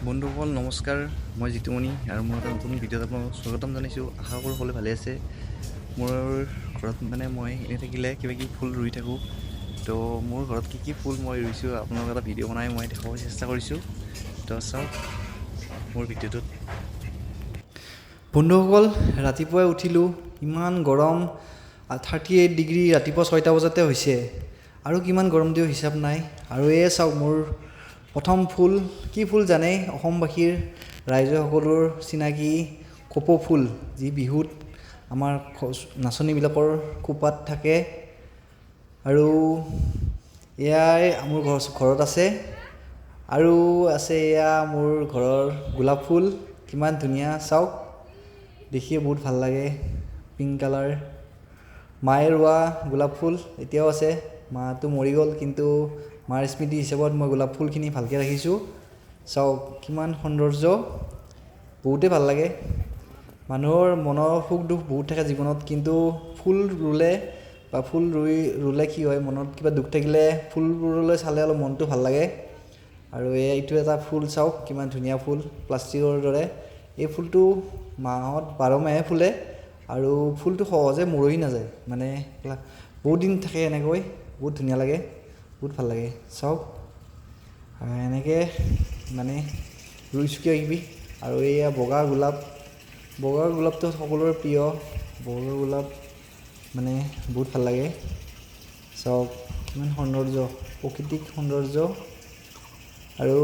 বন্ধুসকল নমস্কাৰ, মই জিতুমণি আৰু মোৰ এটা নতুন ভিডিঅ'ত আপোনালোকক স্বাগতম জনাইছোঁ। আশা কৰোঁ সকলোৱে ভালে আছে। মোৰ ঘৰত মই এনেই থাকিলে কিবা কিবি ফুল ৰুই থাকোঁ। তো মোৰ ঘৰত কি ফুল মই ৰুইছোঁ আপোনালোকক এটা ভিডিঅ' বনাই মই দেখাব চেষ্টা কৰিছোঁ। তো চাওক মোৰ ভিডিঅ'টোত। বন্ধুসকল, ৰাতিপুৱাই উঠিলোঁ, ইমান গৰম, 38 ডিগ্ৰী ৰাতিপুৱা 6টা বজাতে হৈছে। আৰু কিমান গৰম দিওঁ হিচাপ নাই। আৰু এই চাওক মোৰ প্ৰথম ফুল, কি ফুল জানেই, অসমবাসীৰ ৰাইজৰ সকলোৰ চিনাকি কপৌ ফুল, যি বিহুত আমাৰ নাচনীবিলাকৰ খোপাত থাকে। আৰু এয়াই মোৰ ঘৰত আছে। আৰু আছে এয়া মোৰ ঘৰৰ গোলাপ ফুল, কিমান ধুনীয়া চাওক, দেখিয়ে বহুত ভাল লাগে, পিংক কালাৰ। মায়ে ৰোৱা গোলাপ ফুল এতিয়াও আছে। মাটো মৰি গ'ল, কিন্তু মাৰ স্মৃতি হিচাপত মই গোলাপ ফুলখিনি ভালকৈ ৰাখিছোঁ। চাওক কিমান সৌন্দৰ্য, বহুতেই ভাল লাগে। মানুহৰ মনৰ সুখ দুখ বহুত থাকে জীৱনত, কিন্তু ফুল ৰুলে বা ফুল ৰুলে কি হয়, মনত কিবা দুখ থাকিলে ফুলবোৰলৈ চালে অলপ মনটো ভাল লাগে। আৰু এইটো এটা ফুল চাওক, কিমান ধুনীয়া ফুল, প্লাষ্টিকৰ দৰে। এই ফুলটো মাহত 12 মাহে ফুলে আৰু ফুলটো সহজে মৰহি নাযায়, বহুত দিন থাকে এনেকৈ, বহুত ধুনীয়া লাগে, বহুত ভাল লাগে। চাওক এনেকৈ ৰুইছোঁ কিবা কিবি। আৰু এইয়া বগা গোলাপটো সকলোৰে প্ৰিয়। বগা গোলাপ বহুত ভাল লাগে। চাওক কিমান সৌন্দৰ্য, প্ৰাকৃতিক সৌন্দৰ্য। আৰু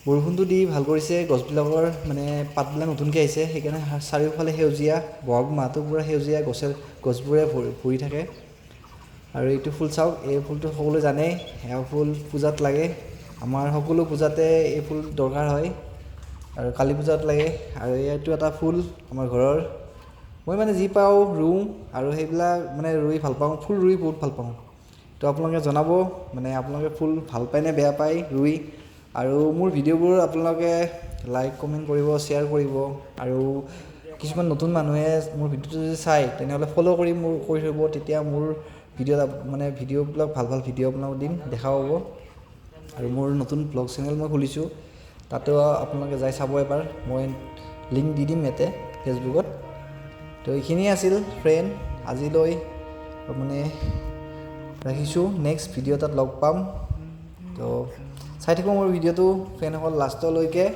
বৰষুণটো দি ভাল কৰিছে, গছবিলাকৰ পাতবিলাক নতুনকৈ আহিছে, সেইকাৰণে চাৰিওফালে সেউজীয়া। বহাগ মাহটো পূৰা সেউজীয়া, গছবোৰে ভৰি থাকে। আৰু এইটো ফুল চাওক, এই ফুলটো সকলোৱে জানেই, এয়া ফুল পূজাত লাগে। আমাৰ সকলো পূজাতে এই ফুল দৰকাৰ হয়, আৰু কালী পূজাত লাগে। আৰু এইটো এটা ফুল আমাৰ ঘৰৰ, মই যি পাওঁ ৰুওঁ, আৰু সেইবিলাক ৰুই ভাল পাওঁ, ফুল ৰুই বহুত ভাল পাওঁ। তো আপোনালোকে জনাব, আপোনালোকে ফুল ভাল পায় নে বেয়া পায় ৰুই। আৰু মোৰ ভিডিঅ'বোৰ আপোনালোকে লাইক কমেণ্ট কৰিব, শ্বেয়াৰ কৰিব। আৰু কিছুমান নতুন মানুহে মোৰ ভিডিঅ'টো যদি চায়, তেনেহ'লে ফ'ল' কৰি থ'ব, তেতিয়া মোৰ ভিডিঅ'বিলাক ভাল ভিডিঅ' আপোনালোকক দিম, দেখা পাব। আৰু মোৰ নতুন ব্লগ চেনেল মই খুলিছোঁ, তাতেও আপোনালোকে যাই চাব এবাৰ, মই লিংক দি দিম ইয়াতে ফেচবুকত। তো এইখিনিয়ে আছিল ফ্ৰেণ্ড, আজিলৈ ৰাখিছোঁ। নেক্সট ভিডিঅ' এটাত লগ পাম। তো চাই থাকোঁ মোৰ ভিডিঅ'টো ফ্ৰেণ্ডসকল লাষ্টলৈকে।